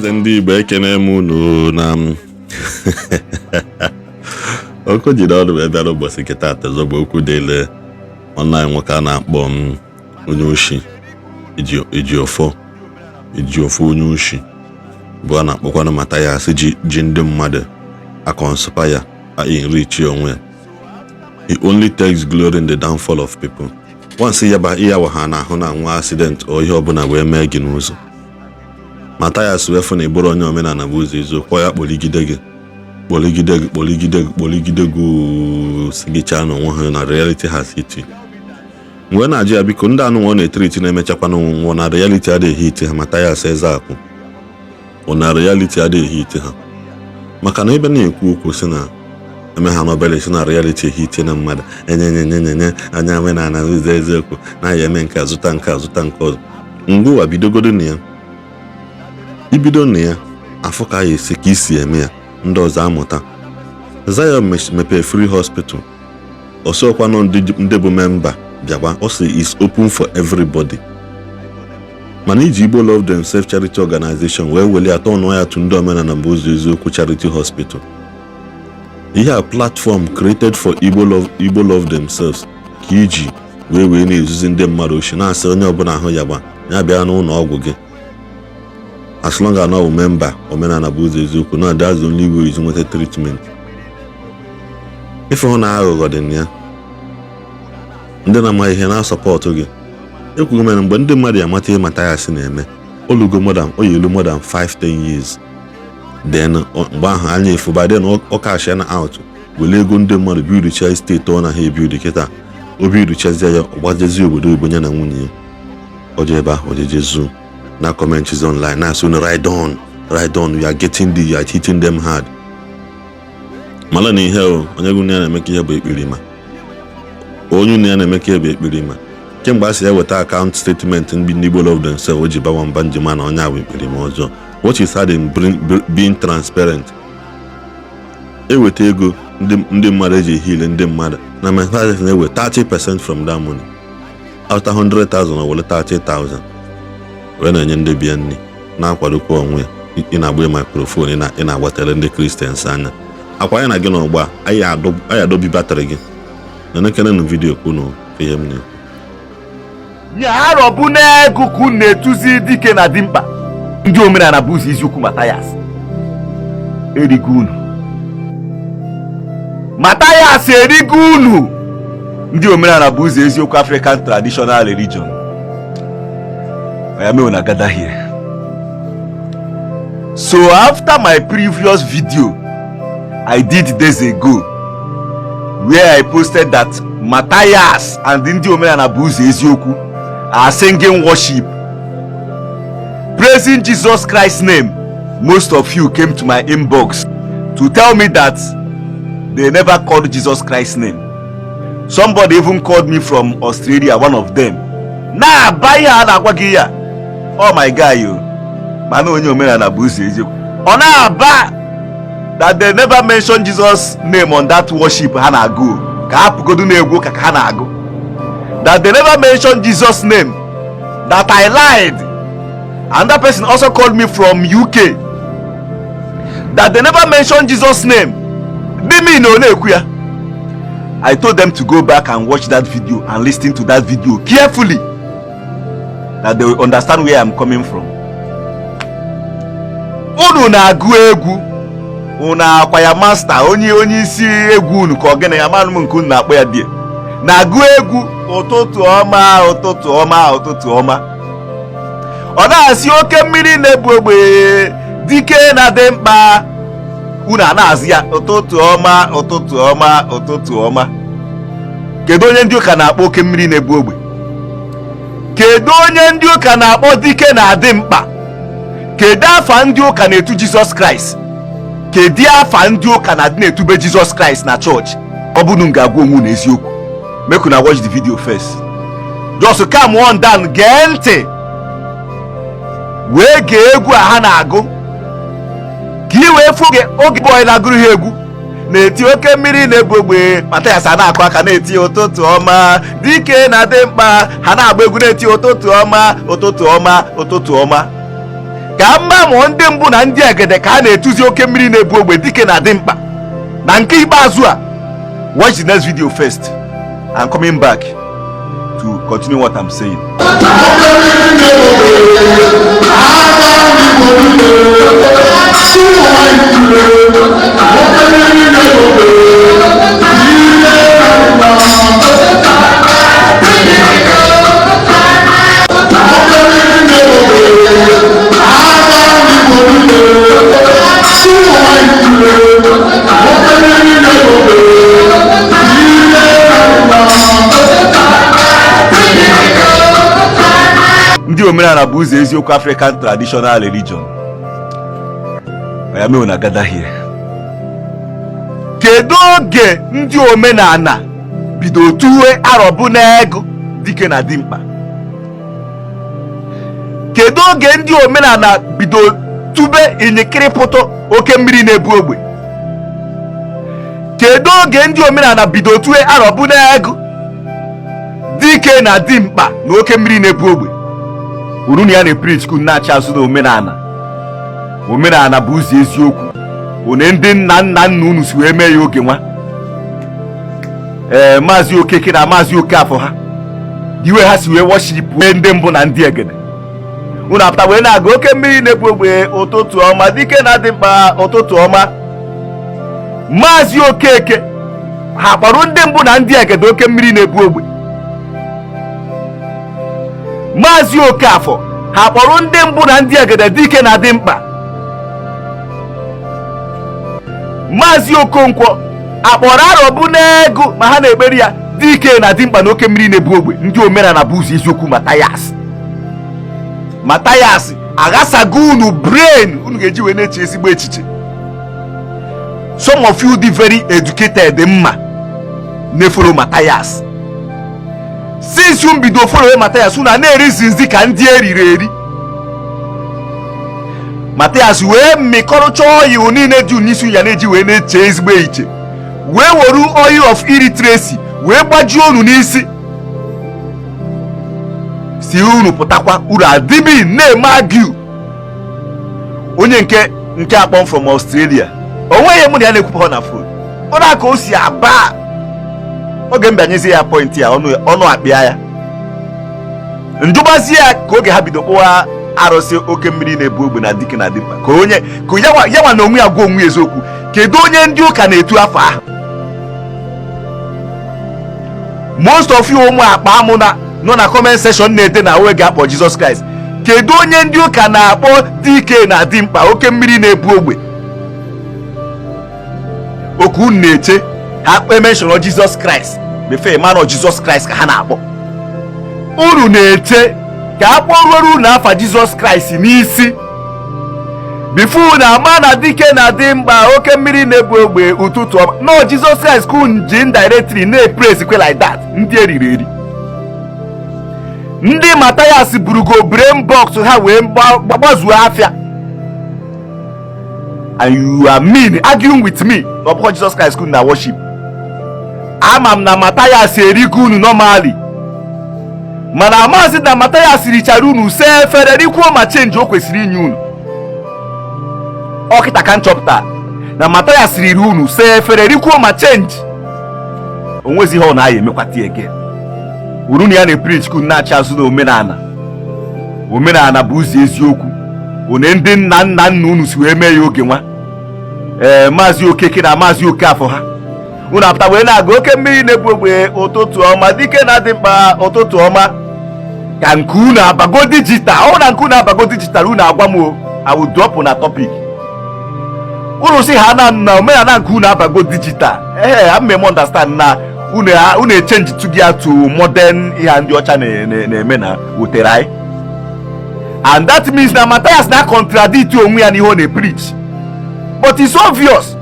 Ndi Igbo ekene m unu na okwu jide ọdụ wee bịara ụbọchị nke taata zọgba okwu dele online nwoke a na-akpọ onye Oshi Ejiofor onye Oshi bụ a na-akpọkwana Matthias ji ndị mmadụ akọnspire Iri Ji onwe. He only takes glory in the downfall of people. Once ya ha na ahụ na nwa accident o ihe ọbụla wee mee gị n'ụzọ, Matthias wee fụ na ịbụrụ onye omenala bụ ụzọ eziokwu ya kpoligide gị sigichaa n'onwe ha na reality has hit you. Mgbe na-ajụ ya biko ndị anụ nwa na-etriti na-emechakwa n'onwunwe na reality adịghị hit ha. Matthias Ezeaku na reality adịghị hit ha, maka na ebe na-ekwu okwu si na eme ha n'obele si na reality hit na mmadụ enyenyenyenyenye anya omenala ụzọ eziokwu na ya eme nke azụta nke ọzọ. Ngwa bidogodo na ya ibido na ya afọ ka ya esi ka isi eme ya ndị ọzọ amụta. Zion mepee free hospital ọsọkwa nọ ndị bụ memba bịakwa ọ sị is open for everybody. Mana iji Igbo Love Themselves charity organization wee weli atọ ọnụ ya tụ ndị omenala bụ ụzọ eziokwu charity hospital. Ihe a platform created for Igbo Love Themselves ka iji wee na-ezuzi ndị mmadụ oshi na-asị onye ọbụla ahụ ya bịa n'ụlọ ọgwụ gị. As long as no member Omenala bụ ụzọ eziokwu na that's the only way is nweta treatment. Ife hụ na aghụghọ dị ya ndị na-ama ihe na-asọpọtụ gị ekwughị mere mgbe ndị mmadụ amata ihe Matthias na-eme olugo oyelu more than 5-10 years. Then mgbe ahụ anya efubade na ọka ashia na out wele ego ndị mmadụ biuducha steeti ọ na ha ebiudu kịta obiuduchazie ya ọgbajezi obodo Igbo na nwunye ya oje ebe ahụ ojejezu na comments online na so ride on, you are hitting them hard. Mala na ihe onye gụnye ya na-eme ka ihe bụ ekpirima onye ya na-eme ka ihe bụ ekpirima kemgbe a sị ya weta account statement ndị Igbo Love Themselves o ji bawa mba njima na onye ahụ ekpirima ọzọ. What is hard in being transparent? Eweta ego ndị mmadụ eji heal ndị mmadụ na Matthias na-ewe 30% from that money. After 100,000 or 30,000 wee na-enye ndị bịa nri na-akwadokwa onwe ị na-agba microphone ị na-agbatara ndị Christians anya akwa ya na gị n'ọgba anyị adobe batrị gị na nekene na vidiyo kwunu ihe m na-ekwu ya arọbụ na-eguku na-etuzi dike na dimkpa ndị omenala bụ ụzọ eziokwu. Matthias erigo unu, Matthias erigo unu. Ndị omenala bụ ụzọ eziokwu African traditional religion. I am on gather here. So after my previous video I did days ago where I posted that Matthias and Ndi Omenala bụ ụzọ eziokwu are singing worship praising Jesus Christ's name, most of you came to my inbox to tell me that they never called Jesus Christ's name. Somebody even called me from Australia, one of them. Nah, buy ya na agwagi ya. Oh my God, you. Manu onye omenala bụ ụzọ eziokwu. Ona aba that they never mentioned Jesus' name on that worship ha na-agụ. Ka hapụgodu na-egwu ka ha na-agụ. That they never mentioned Jesus' name. That I lied. And that person also called me from UK. That they never mentioned Jesus' name. Dimi no na-ekwu ya. I told them to go back and watch that video and listen to that video carefully, that they will understand where I'm coming from. Unu na-agụ egwu, unu akwaya master, onye isi egwu unu ka ogene ya manụ m nke unu na-akpọ ya die. Na-agụ egwu ụtụtụ ọma. Ọ na-asị oke mmiri na-ebu ogbe dike na dị mkpa. Unu na-azị ya ụtụtụ ọma. Kedu onye ndị ụka na-akpọ oke mmiri na-ebu ogbe? Kedu onye ndị ụka na-akpọ dike na-adị mkpa? Kedu afa ndị ụka na-etu Jesus Christ? Kedu afa ndị ụka na-etube Jesus Christ na church? Ọ bụrụ m ga-agwa onwe na eziokwu, make una watch the video first. Just calm one down, gee ntị wee gee egwu a ha na-agụ ka i wee fụ oge boy na-agụrụ ha egwu na-eti oke mmiri na-ebu ogbe. Matthias a na-akụ aka na-eti ụtụtụ ọma dike na dị mkpa, ha na-agba egwu na-eti ụtụtụ ọma. ka mma ma ndị mbụ na ndị egede ka a na-etuzi oke mmiri na-ebu ogbe dike na dị mkpa na nke ikpeazụ a. Watch the next video first. I'm coming back to continue what I'm saying. Ndi Omenala bụ ụzọ eziokwu African traditional religion. I mean, gather here. Kedu oge ndị Omenala bido tuwe arọbụ n'ego dike na dimkpa? Kedu oge ndị Omenala bido tube inyekiri pụtụ oke mmiri na-ebu ogbe? Kedu oge ndị Omenala bido tuwe arọbụ n'ego dike na dimkpa na oke mmiri na-ebu ogbe? Uru na ya na-preach kun na-acha azụ na Omenala. Omenala bụ ụzọ eziokwu. One ndị nna nna unu si wee mee ya oge nwa. Maazị Okeke na Maazị Okafọ ha. Iwe ha si wee worship ndị mbụ na ndị egede. Unu apụta wee na-aga oke mmiri na-ebu ogbe ụtụtụ ọma dike na dị mkpa ụtụtụ ọma. Maazị Okeke ha kpọrọ ndị mbụ na ndị egede oke mmiri na-ebu ogbe. Maazị Okafọ ha kpọrọ ndị mbụ na ndị egede dike na dị mkpa. Maazị Okonkwo akpọrọ arọbụ n'ego ma ha na-ekperi ya dike na dị mkpa na oke mmiri na-ebu ogbe. Ndị Omenala bụ ụzọ eziokwu Matthias aghasago unu brain unu ga-eji wee na-eche ezigbo echiche. Some of you dị very educated mma na-efolo Matthias. Since you bido follow Matthias unu na-erizinzi ka ndị eriri eri. Matthias wee mekọrọcha oyi niile dị n'isi ya na-eji wee na-eche ezigbo iche. Wee woru oil of Iri Tracy wee gbajuo unu n'isi. Si unu pụtakwa uru adịbi na-eme agụ. Onye nke akpọm from Australia. Onweghị mụ na ya na-ekwupụta na phone. Ọ na-aka o si aba. Oge mbanyezi ya point ya ọnụ akpịa ya. Njubazi ya ka oge ha bido kpụwa arụsị oke mmiri na-ebu ogbe na dike na dimkpa. Ka ya nwa na onwe ya gwa onwe eziokwu. Kedu onye ndị ụka na-etu afọ ahụ? Most of you ụmụ akpa amụ nọ na comment section na-ede na oge akpọ Jesus Christ. Kedu onye ndị ụka na-akpọ dike na dimkpa oke mmiri na-ebu ogbe? Oku na-eche ha mention Jesus Christ before man of Jesus Christ ka ha na-akpọ. Unu na-eche ka akpọruo na afa Jesus Christ n'isi before na ama na dike na dị mkpa oke mmiri na-ebu ogbe ụtụtụ ọma. No, Jesus Christ kun ji indirectly na-praise kwe like that. Ndị eriri eri. Ndị Matthias burugo brain box ha wee gbazuo afịa. And you are mean arguing with me about Jesus Christ kun na worship. Amam na Matthias erigo unu normally. Mana amazi na Matthias richara unu se efere rikwuo ma change o kwesịrị inye unu. Ọkịta kan chọpụta na Matthias riri unu se efere rikwuo ma change. Onwezi ihe ọ na-aya emekwata ege. Uru na ya na-preach kun na-acha azụ na Omenala. Omenala bụ ụzọ eziokwu. One ndị nna nna unu si wee mee ya oge nwa. Maazị Okeke na Maazị Okafọ ha. Unu apụta wee na-aga oke mmiri na-ebu ogbe ụtụtụ ọma dike na dị mkpa ụtụtụ ọma. Ka nke unu abago digital. Ọ na nke unu abago digital unu agwa m o. I will drop na topic. Unu si ha na Omenala nke unu abago digital. I'm understand na unu change to modern ihe ndị ọcha na-eme na woterai. And that means na Matthias na contradict onwe ya n'ihe ọ na-preach. But it's obvious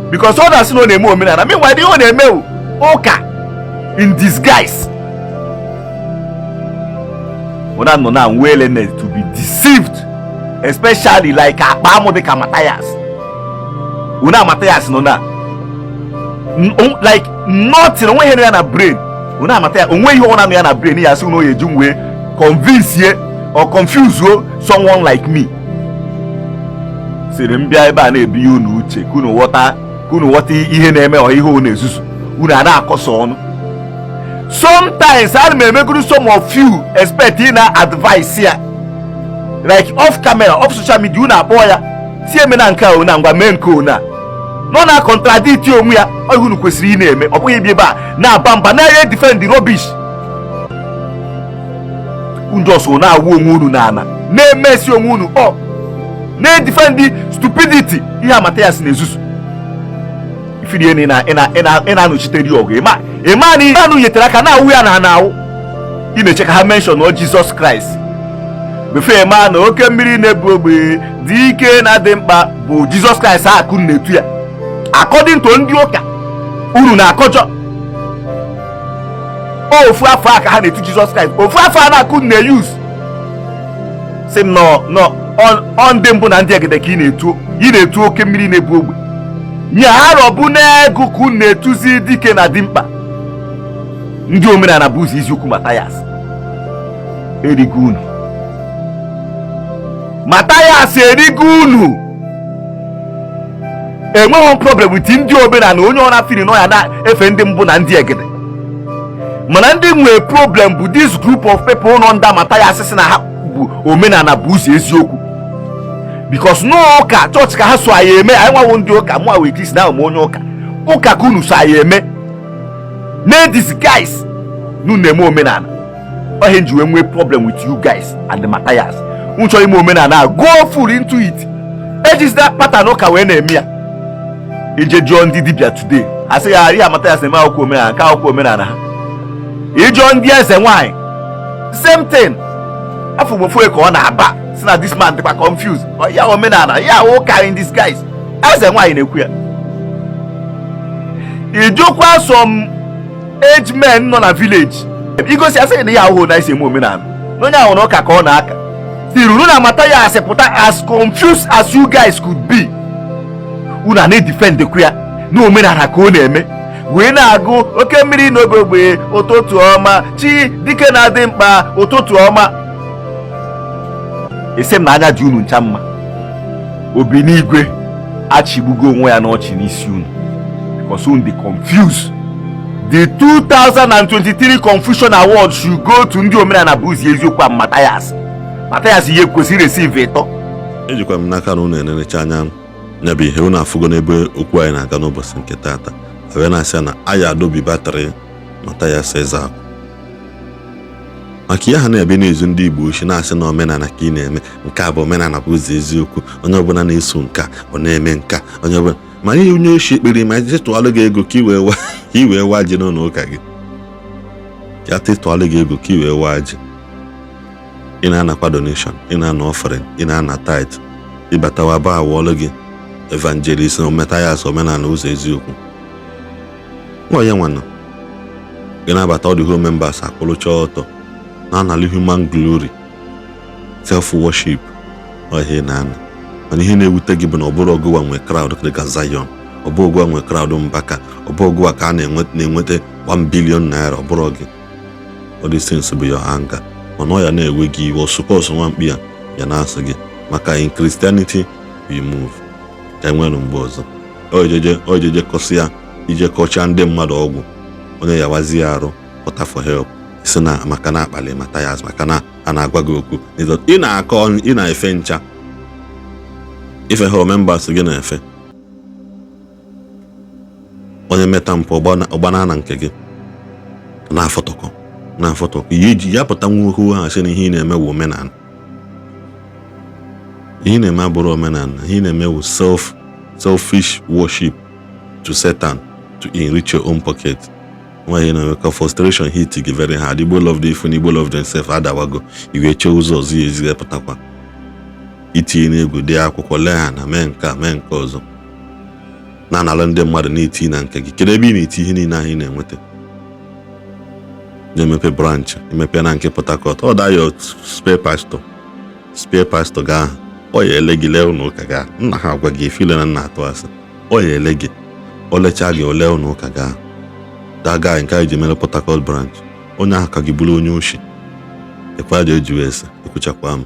because others no na-eme Omenala. Meanwhile the ọ na-eme ụka in disguise. Una no na willingness to be deceived, especially like akpa amụ dịka Matthias. Una Matthias no na like nothing onwe ihe ya na brain. Una Matthias onwe ihe ọ na ya na brain ya sị unu oyeju nwe convince or confuse someone like me. siri m bịa ebe a na-ebi unu uche ka unu ghọta ihe na-eme ọ ihe unu ezuzu unu a na-akọsa ọnụ. Sometimes ana m emegoro some of you expect ị na-advise ya like off camera off social media unu akpọ ya si emena nke a ona ngwa mee nke ona nọ na contradict onwe ya ọ unu kwesịrị ị na-eme ọ bụghị ebe a na-aba mba na-enye defend rubbish. Unjoso na-awụ onwe unu n'ala na-emesi onwe unu ọ na-edefend stupidity ihe a Matthias na-ezuzu ifiri ị na-anọchitere ọgụ ịma na ihe anụ nyetere aka na-awụ ya na awụ ị na-eche ka ha mention ọ Jesus Christ befe ma na oke mmiri na-ebu ogbe dị ike na dị mkpa bụ Jesus Christ akụ na-etu ya according to ndị ụka unu na-akọjọ ofu afọ aka ha na-etu Jesus Christ ofu afọ a na-akụ na-use si nọ ndị mbụ na ndị egede ka ị na-etu oke mmiri na-ebu ogbe nye arọ bụ n'ego ka unu na-etuzi dike na dị mkpa. Ndị omenala bụ ụzọ eziokwu Matthias erigo unu Matthias erigo unu enweghị problem with ndị omenala onye ọ na-afiri nọ ya na-efe ndị mbụ na ndị egede mana ndị nwere problem bụ this group of people nọ ndị Matthias si na ha bụ omenala bụ ụzọ eziokwu because n'ụka chọọchị ka ha so anyị eme anyị nwawo ndị ụka mụ awe Kristi na onye ụka ka unu so anyị eme na disguise n'unu eme omenala ohe nji wee nwee problem with you guys and the Matthias unu chọrọ ime omenala go full into it ejizida pattern ụka wee na-eme ya ije jụọ ndị dibịa today asị ya ihe Matthias na-eme akwụkwọ omenala ka akwụkwọ omenala ha ịjụọ ndị eze nwanyị same thing afọ mgbe ka ọ na-aba si na this man dịkwa confused ya omenala ya ụka in disguise eze nwanyị na-ekwu ya ijụkwa some age men nọ na village igosi asị na ya ahụhụ na isi eme omenala n'onye ahụ na ụka ka ọ na-aka siruru na Matthias pụta as confused as you guys could be unu na-edefend kwu ya na omenala ka ọ na-eme wee na-agụ oke mmiri n'ogbe ụtụtụ ọma chi dike na-adị mkpa ụtụtụ ọma. Ese m na anya dị unu ncha mma obi n'igwe achịgbugo onwe ya n'ọchị n'isi unu because unu dị confused. The 2023 Confucian Award should go to ndị omenala bụ ụzọ eziokwu Matthias ihe kwesịrị receive ịtọ. Ejikwa m n'aka na unu enenecha anya ya bụ ihe unu afụgo n'ebe okwu anyị na-aga n'ụbọchị nke tata wee na-asị na anyị adobe batrị Matthias Ezeaku maka ihe ha na-ebe n'ezu ndị Igbo Ishi na-asị na omenala ka ị na-eme nke a bụ omenala bụ ụzọ eziokwu onye ọbụla na-eso nka ọ na-eme nka onye ọbụla ma ihe onye oshi ekpere ma tụọlụ gị ego ka i wee waa ji n'ụlọ ụka gị ya tụọlụ gị ego ka i wee waa ji ị na-anakwa donation ị na-ana offering ị na-ana tithe ịbatawa ba awọlụ gị evangelist Matthias omenala ụzọ eziokwu onye nwanna gị na-abata ọ dị home members akwụlụcha ọtọ na-anali human glory self worship ohe na-ana mana ihe na-ewute gị bụ na ọ bụrụ ọgụwa nwe crowd dịka Zion ọ bụ ọgụwa nwe crowd Mbaka ọ bụ ọgụwa ka a na-enweta 1 billion naira ọ bụrụ gị all these things bụ your anger mana ọ ya na-ewe gị iwe ọsụkọsụ nwamkpi ya na-asị gị maka in Christianity we move ka enwere mgbe ọzọ ojeje kọsị ya ije kọchaa ndị mmadụ ọgwụ onye ya wazi arụ pụta for help si na maka na akpali Matthias maka na a na-agwa gị okwu ị na-efe ncha ife ha members gị na-efe onye meta mpụ ọgbana na nke gị na-afọtọkọ ihe iji ya pụta nwa okwu ha sị na ihe ị na-eme wụ omenala ihe ị na-eme abụrụ omenala ihe ị na-eme wụ selfish worship to Satan to enrich your own pocket. Why you know frustration hit you very hard. Igbo love the phone, Igbo love themselves. Adawago. You get choose or zi patakwa. Iti nego de akwụkwọ lee na menka ọzọ. Na na ndị mmadụ na-eti na nke gị. Kedu ebe ị na-eti ihe niile anyị na-enweta? Na-emepe branch, emepe na nke Port Harcourt. Ọ da your spare pastor ga. Ọ ya ele gị lee ụlọ ụka ga. Nna ha agwa gị efile na nna atụ asị. Ọ ya ele gị. O lecha gị ole ụlọ ụka ga. Da guy nke eji mere Port Harcourt branch. Onye ahụ ka gị bụrụ onye oshi. Ekwa dị eji ese, ekwuchakwa m.